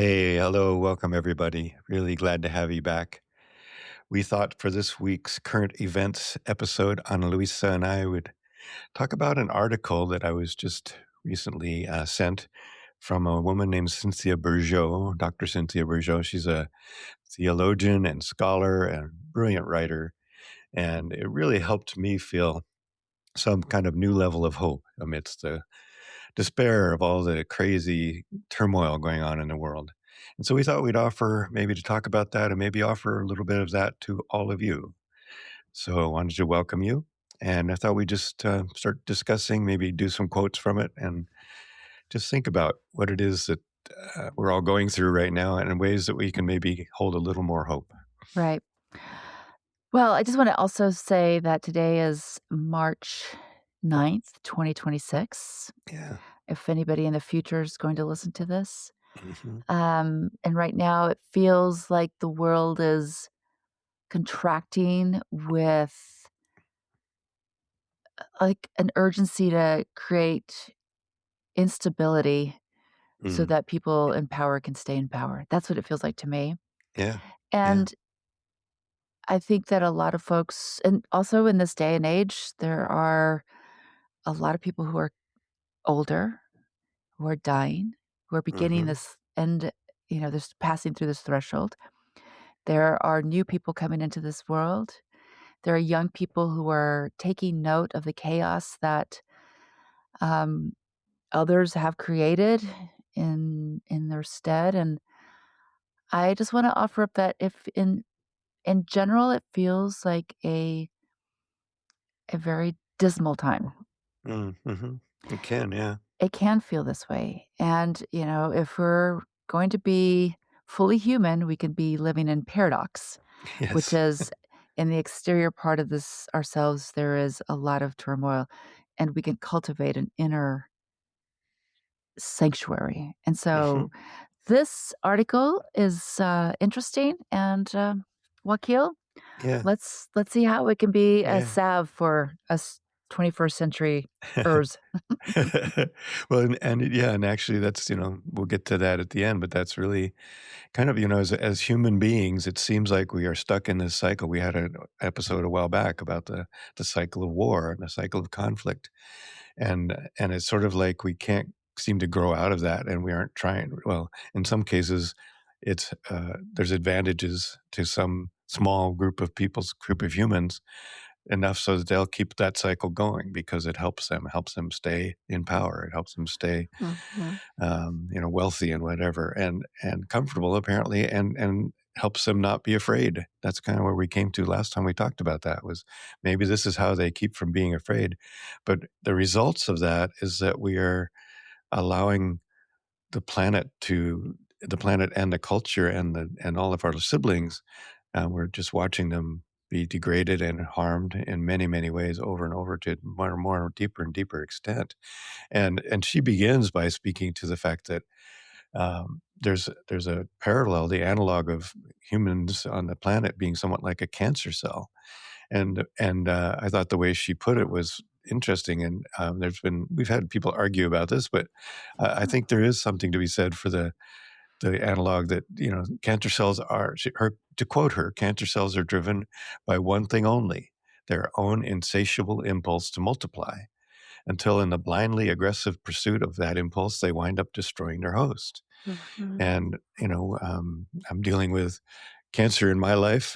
Hey, hello, welcome everybody. Really glad to have you back. We thought for this week's current events episode, Ana Luisa and I would talk about an article that I was just recently sent from a woman named Cynthia Bourgeault, Dr. Cynthia Bourgeault. She's a theologian and scholar and brilliant writer, and it really helped me feel some kind of new level of hope amidst the despair of all the crazy turmoil going on in the world. And so we thought we'd offer maybe to talk about that and maybe offer a little bit of that to all of you. So I wanted to welcome you. And I thought we'd just start discussing, maybe do some quotes from it, and just think about what it is that we're all going through right now and in ways that we can maybe hold a little more hope. Right. Well, I just want to also say that today is March 9th, 2026, Yeah. if anybody in the future is going to listen to this. Hmm. And right now it feels like the world is contracting with like an urgency to create instability so Mm. that people in power can stay in power. That's what it feels like to me. Yeah. Yeah. And I think that a lot of folks, and also in this day and age, there are a lot of people who are older, who are dying, who are beginning Hmm. this and, this passing through this threshold. There are new people coming into this world. There are young people who are taking note of the chaos that um, others have created in their stead. And I just want to offer up that if in general it feels like a very dismal time. Hmm. It can, yeah. It can feel this way. And, if we're going to be fully human, we can be living in paradox, which Yes. is in the exterior part of this ourselves, there is a lot of turmoil, and we can cultivate an inner sanctuary. And so Hmm. this article is interesting. And Wakil, Yeah. let's see how it can be a Yeah. salve for us 21st century ers. Well, yeah, and actually that's, we'll get to that at the end, but that's really kind of, as human beings, it seems like we are stuck in this cycle. We had an episode a while back about the cycle of war and the cycle of conflict. And it's sort of like we can't seem to grow out of that, and we aren't trying. Well, in some cases, there's advantages to some small group of humans, enough so that they'll keep that cycle going because it helps them stay in power. It helps them stay, Mhm. wealthy and whatever, and comfortable apparently, and helps them not be afraid. That's kind of where we came to last time we talked about that, was maybe this is how they keep from being afraid. But the results of that is that we are allowing the planet and the culture and all of our siblings, we're just watching them be degraded and harmed in many, many ways over and over to more and more deeper and deeper extent. And she begins by speaking to the fact that there's a parallel, the analog of humans on the planet being somewhat like a cancer cell. And I thought the way she put it was interesting. And we've had people argue about this, but I think there is something to be said for the analog that, cancer cells are, to quote her, cancer cells are driven by one thing only, their own insatiable impulse to multiply, until in the blindly aggressive pursuit of that impulse, they wind up destroying their host. Mhm. And, I'm dealing with cancer in my life,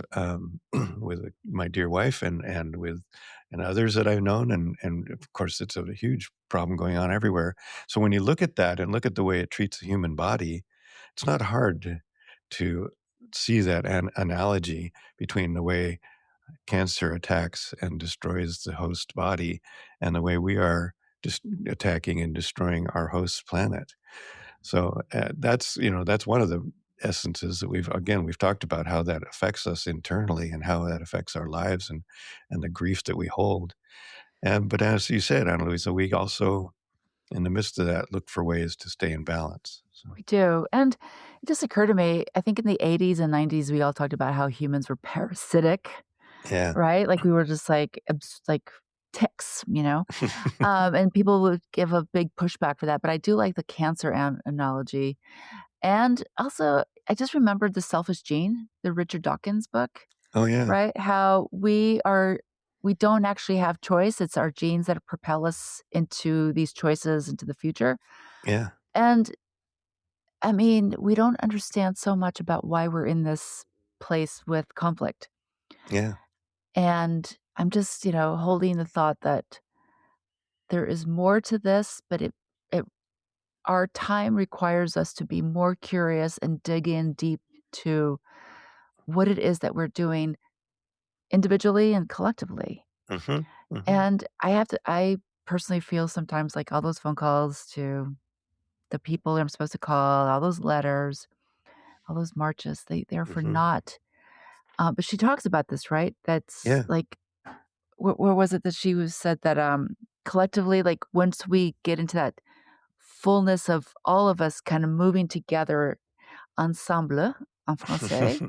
with my dear wife and others that I've known. And of course, it's a huge problem going on everywhere. So when you look at that and look at the way it treats the human body, it's not hard to see that analogy between the way cancer attacks and destroys the host body and the way we are just attacking and destroying our host planet. So that's one of the essences that we've talked about, how that affects us internally and how that affects our lives and the grief that we hold. And but as you said, Ana Luisa, we also, in the midst of that, look for ways to stay in balance. So We do. And it just occurred to me, I think in the 80s and 90s, we all talked about how humans were parasitic, yeah. right? Like we were just like, like ticks, and people would give a big pushback for that. But I do like the cancer analogy. And also, I just remembered The Selfish Gene, the Richard Dawkins book, Oh, yeah. right? How we don't actually have choice. It's our genes that propel us into these choices into the future. Yeah. And I mean, we don't understand so much about why we're in this place with conflict. Yeah. And I'm just, holding the thought that there is more to this, but it our time requires us to be more curious and dig in deep to what it is that we're doing individually and collectively. Mhm. Mhm. And I personally feel sometimes like all those phone calls to the people I'm supposed to call, all those letters, all those marches, they're for Mhm. naught. But she talks about this, right? That's Yeah. like, where was it that she was said that collectively, like once we get into that fullness of all of us kind of moving together, ensemble en français,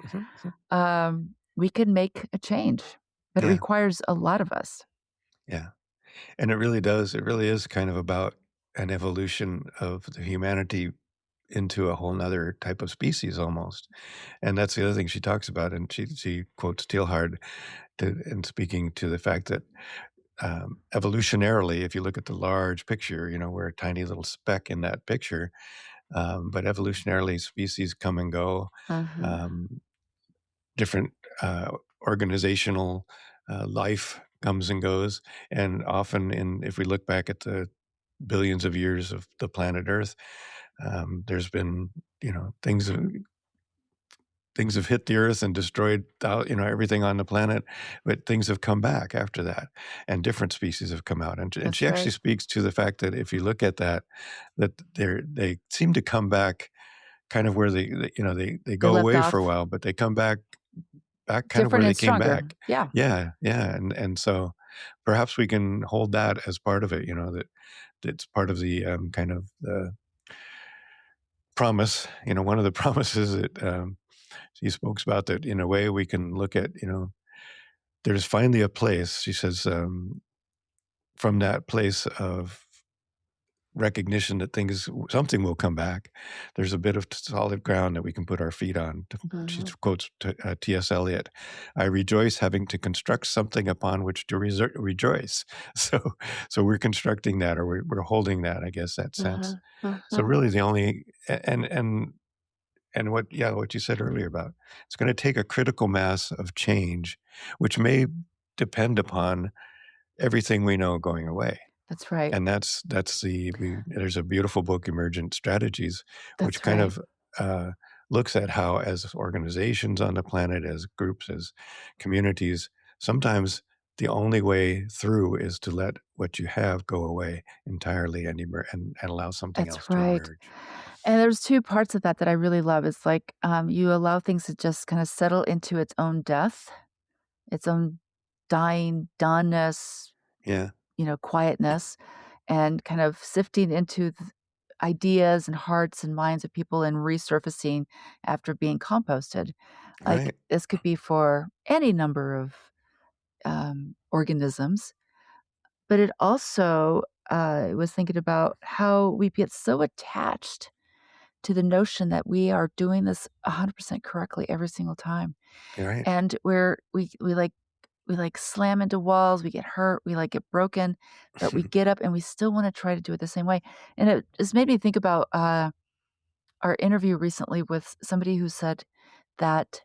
we can make a change. But it Yeah. requires a lot of us. Yeah. And it really does. It really is kind of about an evolution of the humanity into a whole whole 'nother type of species almost. And that's the other thing she talks about, and she quotes Teilhard in speaking to the fact that, evolutionarily, if you look at the large picture, we're a tiny little speck in that picture, but evolutionarily, species come and go. Mhm. Um, different uh, organizational life comes and goes, and often, if we look back at the billions of years of the planet Earth, there's been things have hit the Earth and destroyed everything on the planet, but things have come back after that, and different species have come out. And she That's actually right. speaks to the fact that if you look at that, that they seem to come back kind of where they They go left away for a off while, but they come back kind of different where they and came stronger. back. Yeah, Yeah, yeah, and so perhaps we can hold that as part of it, that it's part of the, kind of the promise, one of the promises that, she spoke about, that in a way we can look at, there's finally a place, she says, from that place of recognition that something will come back. There's a bit of solid ground that we can put our feet on. She mhm, quotes T.S. Eliot, "I rejoice having to construct something upon which to rejoice." So, so we're constructing that, or we're holding that, I guess, that sense. uh-huh, So uh-huh. really, the only and what you said earlier about it's going to take a critical mass of change, which may depend upon everything we know going away. That's right. And there's a beautiful book, Emergent Strategies, which That's kind right. of, looks at how, as organizations on the planet, as groups, as communities, sometimes the only way through is to let what you have go away entirely, and allow something That's else to right. emerge. And there's 2 parts of that I really love. It's like, you allow things to just kinda settle into its own death, its own dying, doneness, Yeah, quietness, and kind of sifting into ideas and hearts and minds of people and resurfacing after being composted. Like, right. this could be for any number of, organisms, but it also, was thinking about how we get so attached to the notion that we are doing this 100% correctly every single time. You're right. And we slam into walls, we get hurt, we like get broken, but we get up and we still want to try to do it the same way. And it just made me think about our interview recently with somebody who said that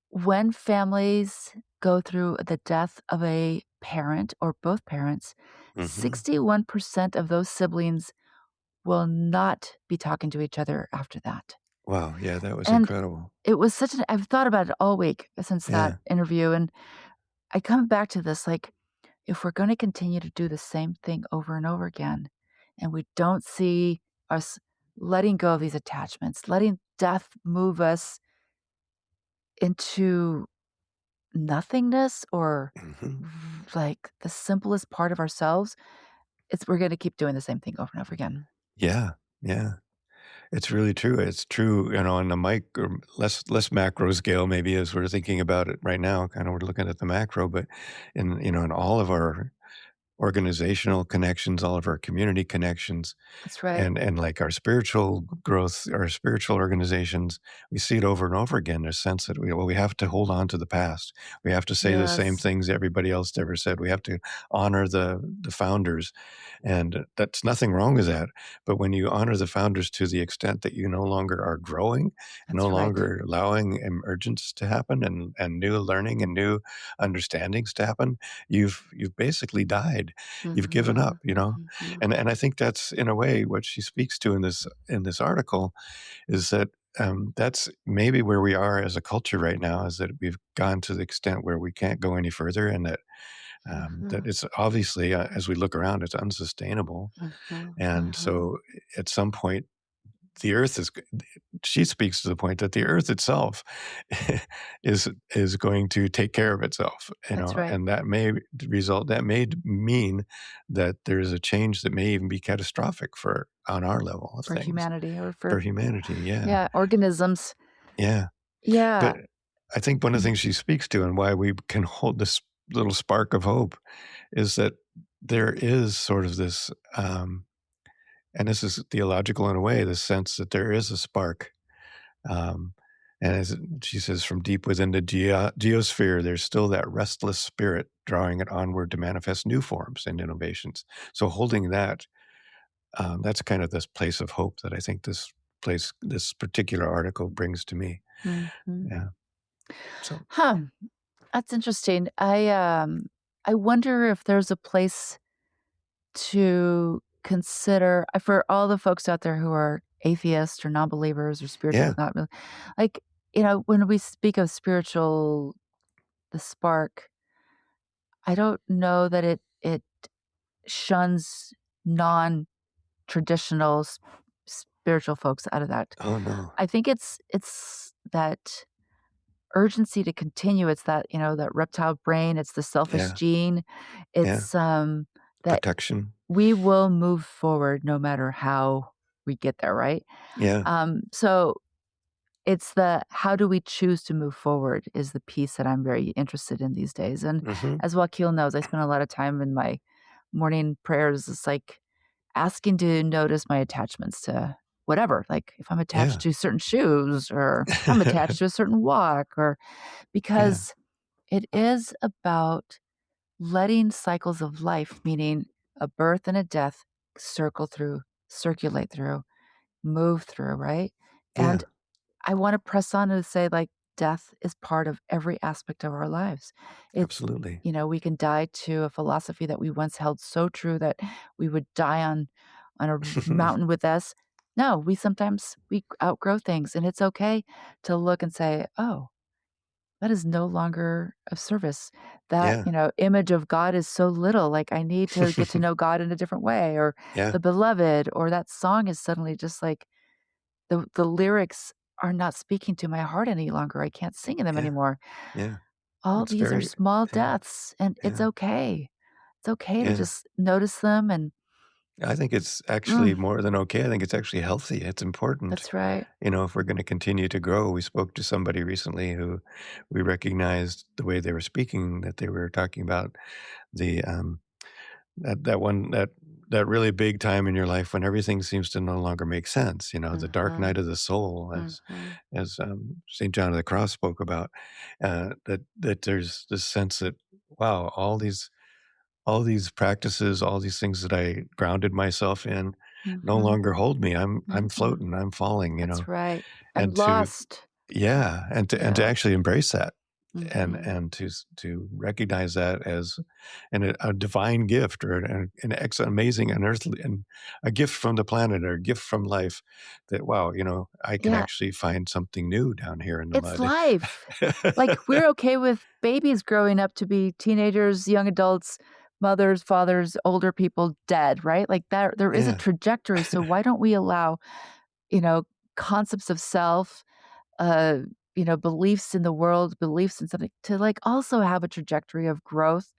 when families go through the death of a parent or both parents, Mhm. 61% of those siblings will not be talking to each other after that. Wow, yeah, that was And incredible. it was such an I've thought about it all week since that Yeah. interview, and I come back to this, like, if we're gonna continue to do the same thing over and over again, and we don't see us letting go of these attachments, letting death move us into nothingness or Mhm. like the simplest part of ourselves, we're gonna keep doing the same thing over and over again. Yeah, yeah. It's really true. It's true, on a or less macro scale, maybe, as we're thinking about it right now. Kind of, we're looking at the macro, but in all of our organizational connections, all of our community connections, That's right. and like our spiritual growth, our spiritual organizations, we see it over and over again. There's a sense that we have to hold on to the past. We have to say the same Yes. things everybody else ever said. We have to honor the founders, and that's nothing wrong with that. But when you honor the founders to the extent that you no longer are growing, no That's right. longer allowing emergence to happen, and new learning and new understandings to happen, you've basically died. You've given Mhm. up, you know? Mhm. And I think that's in a way what she speaks to in this article is that that's maybe where we are as a culture right now, is that we've gone to the extent where we can't go any further, and that Mhm. it's obviously, as we look around, it's unsustainable. Mhm. And Mhm. so at some point, the earth is she speaks to the point that the earth itself is going to take care of itself, you That's know, right. and that may mean that there's a change that may even be catastrophic for on our level of For things humanity or for for, humanity. Yeah. yeah, organisms. Yeah. Yeah. But I think one of the Mm. things she speaks to and why we can hold this little spark of hope is that there is sort of this, and this is theological in a way, the sense that there is a spark. Um, and as she says, from deep within the geosphere, there's still that restless spirit drawing it onward to manifest new forms and innovations. So holding that, that's kind of this place of hope that I think this particular article brings to me. Mhm. Yeah. So Huh, that's interesting. I wonder if there's a place to consider for all the folks out there who are atheists or non-believers or spiritual yeah, not really like, when we speak of spiritual the spark, I don't know that it shuns non-traditional spiritual folks out of that. oh no, I think it's that urgency to continue. It's that, that reptile brain, it's the selfish yeah, gene. yeah, It's, that protection, we will move forward no matter how we get there, right? yeah, So it's the how do we choose to move forward is the piece that I'm very interested in these days. And hmm, as Wakil knows, I spend a lot of time in my morning prayers. It's like asking to notice my attachments to whatever. Like if I'm attached yeah, to certain shoes or I'm attached to a certain walk or yeah, because it is about letting cycles of life, meaning a birth and a death, circulate through, move through, right? yeah, And I want to press on to say, like, death is part of every aspect of our lives. It's, absolutely, we can die to a philosophy that we once held so true that we would die on a mountain with us. No, we outgrow things, and it's okay to look and say, "Oh, that is no longer of service. That, yeah, image of God is so little, like, I need to get to know God in a different way," or yeah, the beloved, or that song is suddenly just like the lyrics are not speaking to my heart any longer. I can't sing them yeah, anymore. yeah. All It's these are very, small yeah, deaths, and it's yeah, okay. It's okay to yeah. just notice them and I think it's actually mm, more than okay. I think it's actually healthy. It's important. that's right. You know, if we're going to continue to grow, we spoke to somebody recently who we recognized the way they were speaking, that they were talking about the that really big time in your life when everything seems to no longer make sense. You know, the dark night Mhm, of the soul, mhm, as Saint John of the Cross spoke about. That there's this sense that wow, all these practices, all these things that I grounded myself in no mhm, longer hold me. I'm mhm. floating, I'm falling, you know. That's right. I'm And to lost. yeah, and to Yeah. actually embrace that Mhm, and to recognize that as a divine gift or amazing unearthly and a gift from the planet or a gift from life that wow, you know, I can yeah. actually find something new down here in the It's mud. life. Like, we're okay with babies growing up to be teenagers, young adults, mothers, fathers, older people dead, right? Like, there is a Yeah. trajectory, so why don't we allow, you know, concepts of self, uh, beliefs in the world, beliefs in something to, like, also have a trajectory of growth,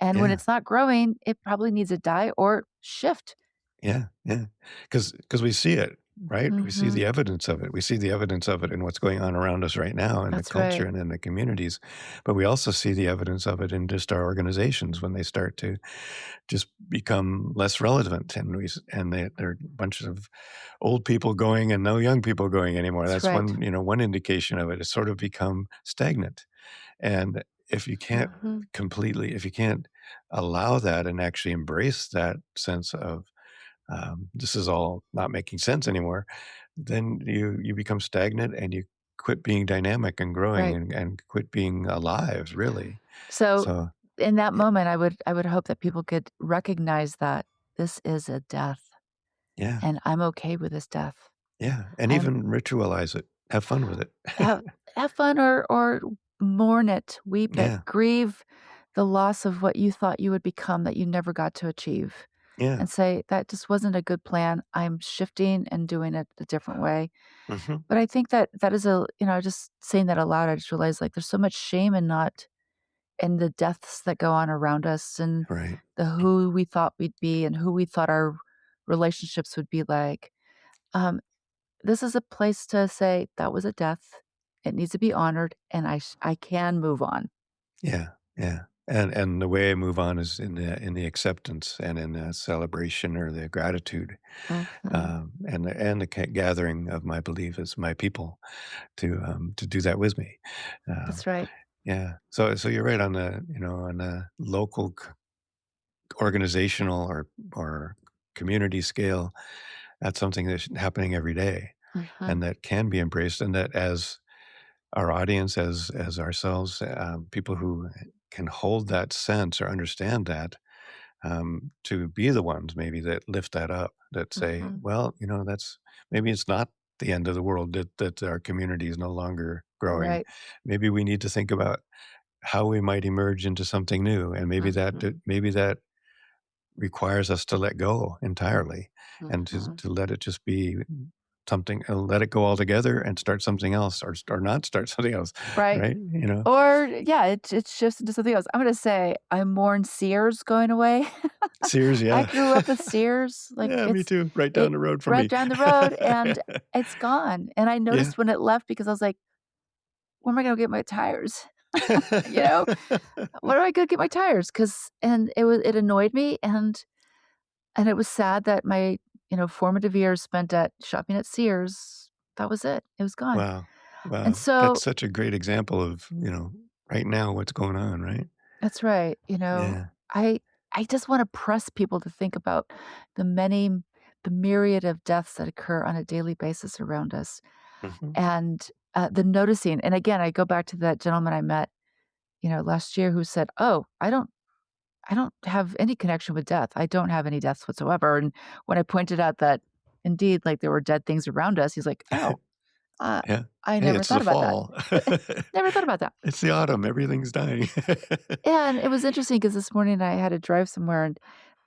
and when Yeah. it's not growing, it probably needs to die or shift. Yeah, yeah, because we see it. right? We see Mhm. the evidence of it. We see the evidence of it in what's going on around us right now in the That's culture right. and in the communities. But we also see the evidence of it in just our organizations when they start to just become less relevant, and there are bunches of old people going and no young people going anymore. That's That's right. one indication of it. It's sort of become stagnant. And if you can't Mhm. if you can't allow that and actually embrace that sense of this is all not making sense anymore, then you become stagnant and you quit being dynamic and growing Right. and quit being alive, really. So, So in that yeah, moment, I would hope that people could recognize that this is a death, yeah, and I'm okay with this death. yeah, and I'm even ritualize it. Have fun with it. have have fun or mourn it, weep it, Yeah, grieve the loss of what you thought you would become that you never got to achieve, yeah, and say, "That just wasn't a good plan. I'm shifting and doing it a different way." mhm, But I think that that is just saying that aloud, I just realized, like, there's so much shame in not in the deaths that go on around us and right. the who we thought we'd be and who we thought our relationships would be like. Um, this is a place to say, "That was a death. It needs to be honored, and I can move on." Yeah, yeah, and the way I move on is in the acceptance and in the celebration or the gratitude, Mhm. and the gathering of my believers, my people, to do that with me. That's Um, right. yeah, so you're right on the on the local organizational or community scale. That's something that's happening every day, Mhm. and that can be embraced, and that as our audience, as ourselves, people who can hold that sense or understand that, to be the ones maybe that lift that up, that say, Mhm. well, that's maybe it's not the end of the world that our community is no longer growing. Right. Maybe we need to think about how we might emerge into something new, and Mhm. maybe that requires us to let go entirely and Mhm. to let it just be something, let it go altogether and start something else, or not start something else, Right. right? Or, yeah, it shifts into something else. I'm gonna say I mourn Sears going away. Sears, I yeah. grew up with Sears, like, Yeah, me too, right down it the road from right me. down the road, and it's gone, and I Yeah. noticed when it left because I was like, "Where am I gonna get my tires?" You know? "Where do I go get my tires?" 'Cause and it annoyed me, and it was sad that my, formative years spent at shopping at Sears, that was it. It was gone. Wow. And Wow. That's so such a great example of, right now what's going on, right? that's right, Yeah. I I just wanna press people to think about the many the myriad of deaths that occur on a daily basis around us, Mhm. and, the noticing and again, I go back to that gentleman I met, last year who said, "Oh, I don't have any connection with death. I don't have any deaths whatsoever." And when I pointed out that indeed, like, there were dead things around us, he's like, "Oh, uh, Yeah. I Hey, never it's the thought about that." fall. Never thought about that. It's the autumn, everything's dying. Yeah, and it was interesting because this morning I had to drive somewhere and,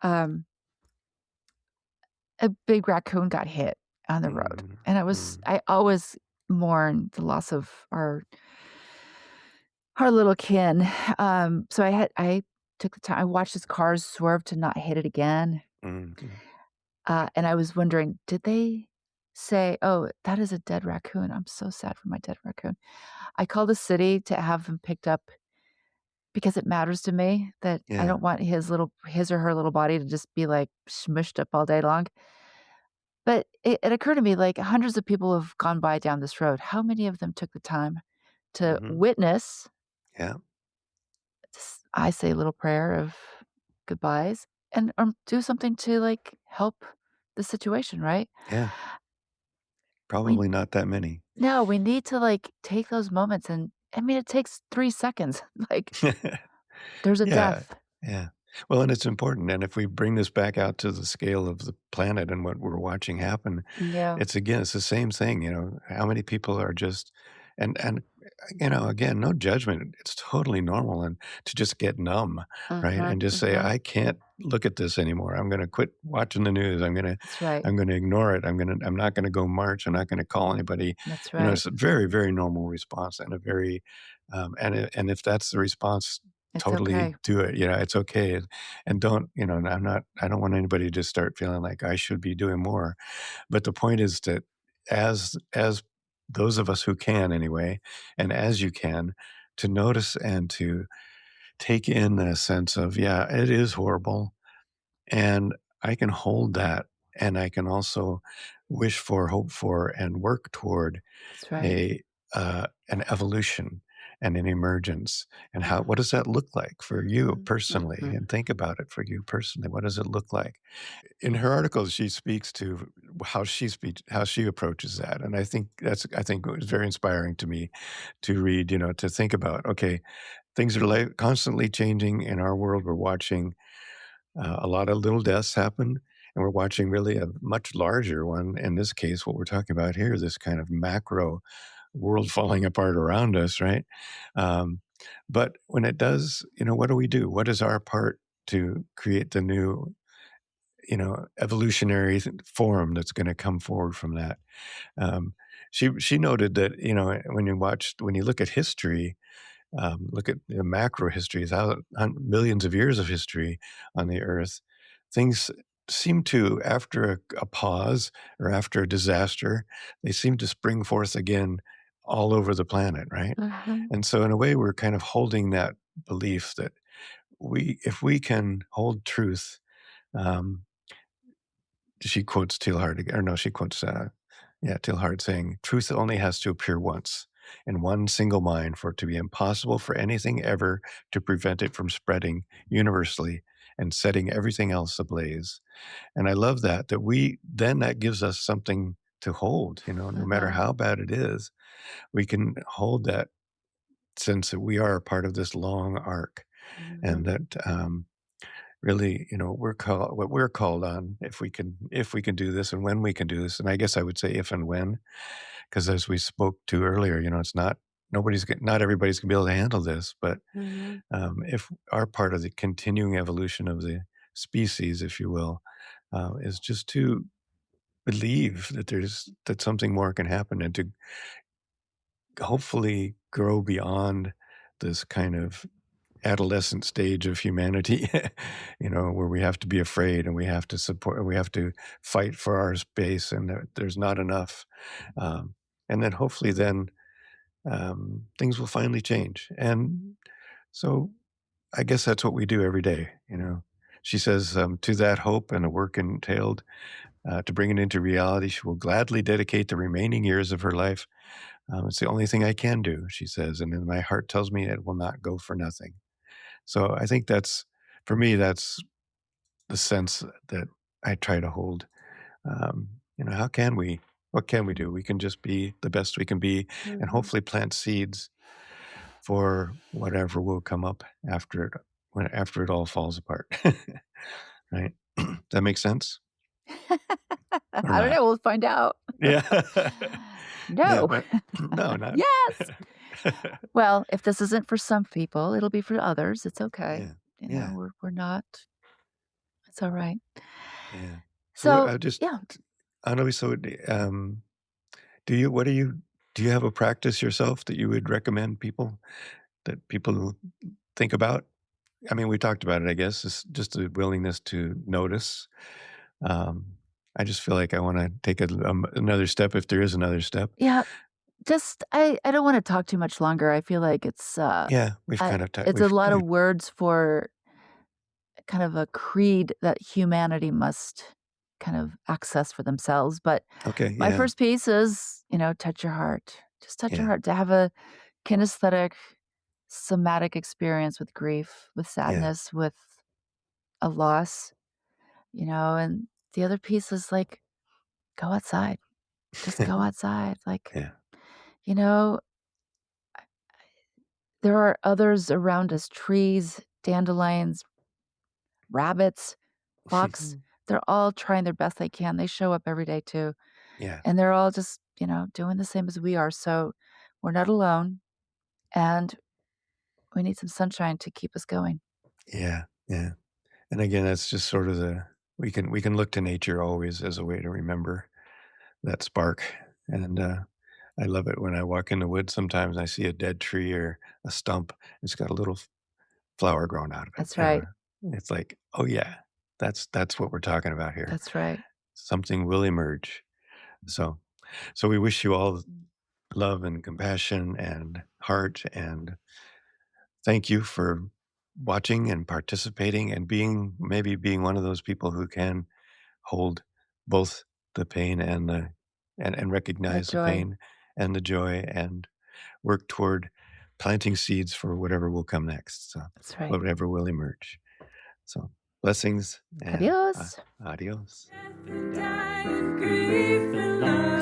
um, a big raccoon got hit on the road, Mm, and mm, I always mourn the loss of our little kin. So I took the time I watched his cars swerve to not hit it again. mhm. And I was wondering, did they say, "Oh, that is a dead raccoon. I'm so sad for my dead raccoon." I called the city to have him picked up because it matters to me that I Yeah. don't want his or her little body to just be, like, smushed up all day long. But it occurred to me, like, hundreds of people have gone by down this road. How many of them took the time to Mhm. witness, Yeah. I say a little prayer of goodbyes and, do something to, like, help the situation, right? Yeah. We Probably not that many. No, we need to, like, take those moments and I mean, it takes 3 seconds, like, there's a Yeah, death. yeah. Well, and it's important, and if we bring this back out to the scale of the planet and what we're watching happen, Yeah. it's the same thing, how many people are just and again, no judgment. It's totally normal and to just get numb, right? Mhm, And just say, mhm. "I can't look at this anymore. I'm gonna quit watching the news. That's right. I'm gonna ignore it. I'm not gonna go march. I'm not gonna call anybody." That's right. It's a very, very normal response and a very and if that's the response It's totally okay. do it. It's okay. And don't, I don't want anybody to start feeling like I should be doing more. But the point is that as those of us who can anyway, and as you can, to notice and to take in a sense of, yeah, it is horrible. And I can hold that. And I can also wish for, hope for, and work toward That's right. a an evolution and an emergence. And what does that look like for you Mhm, personally? mhm. And think about it for you personally. What does it look like? In her articles, she speaks to how she approaches that, and I think it was very inspiring to me to read. To think about, okay, things are like constantly changing in our world. We're watching a lot of little deaths happen, and we're watching really a much larger one. In this case, what we're talking about here, this kind of macro world falling apart around us, right? Um, but when it does, what do we do? What is our part to create the new, evolutionary form that's going to come forward from that? Um, she noted that when you look at history, look at the macro history, millions of years of history on the Earth, things seem to, after a pause or after a disaster, they seem to spring forth again all over the planet, right? Mhm, And so, in a way, we're kind of holding that belief that if we can hold truth, um, she quotes Teilhard again, or no, she quotes, Teilhard saying, "Truth only has to appear once, in one single mind, for it to be impossible for anything ever to prevent it from spreading universally and setting everything else ablaze." And I love that gives us something to hold, no matter mhm, how bad it is, we can hold that sense that we are a part of this long arc, and mhm, that, really, what we're called on, if we can do this and when we can do this. And I guess I would say if and when, because as we spoke to earlier, it's not everybody's gonna be able to handle this. But mhm, if our part of the continuing evolution of the species, if you will, is just to believe that something more can happen, and to hopefully grow beyond this kind of adolescent stage of humanity, where we have to be afraid, and we have to support, and we have to fight for our space, and there's not enough. Um, and then hopefully then things will finally change. And so I guess that's what we do every day. She says, to that hope and the work entailed to bring it into reality, she will gladly dedicate the remaining years of her life. It's the only thing I can do, she says, and then my heart tells me it will not go for nothing. So I think for me, that's the sense that I try to hold. What can we do? We can just be the best we can be, and mhm. hopefully plant seeds for whatever will come up after it all falls apart. Right? That makes sense or I don't not? know, we'll find out. Yeah. Yeah, No. but no, not Yes! Well, if this isn't for some people, it'll be for others, it's okay. Yeah, yeah, We're not it's alright. yeah. So what So, I just yeah. I know so do you what do you have a practice yourself that you would recommend that people think about? I mean, we talked about it, I guess. It's just a willingness to notice. Um, I just feel like I wanna take another step if there is another step. Yeah, just I don't wanna talk too much longer, I feel like Yeah, we've I kind of it's a lot we of words for kind of a creed that humanity must kind of access for themselves, but okay, my yeah, first piece is, touch your heart. Just touch your yeah, heart, to have a kinesthetic, somatic experience with grief, with yeah. sadness, with a loss, and the other piece is, like, go outside. Just go outside, like, Yeah. you know, there are others around us, trees, dandelions, rabbits, fox. They're all trying their best they can. They show up every day too, Yeah, and they're all just, doing the same as we are, so we're not alone, and we need some sunshine to keep us going. yeah, yeah. And again, that's just sort of we can look to nature always as a way to remember that spark. And I love it when I walk in the woods. Sometimes I see a dead tree or a stump. It's got a little flower growing out of it, That's right. It's like, "Oh, yeah, that's what we're talking about here. That's right. Something will emerge." So so we wish you all love and compassion and heart, and thank you for watching and participating and being one of those people who can hold both the pain and the and The recognize the joy. pain and the joy and work toward planting seeds for whatever will come next, so That's right. whatever will emerge. So, blessings and Adios. adios. Death and dying, grief and love.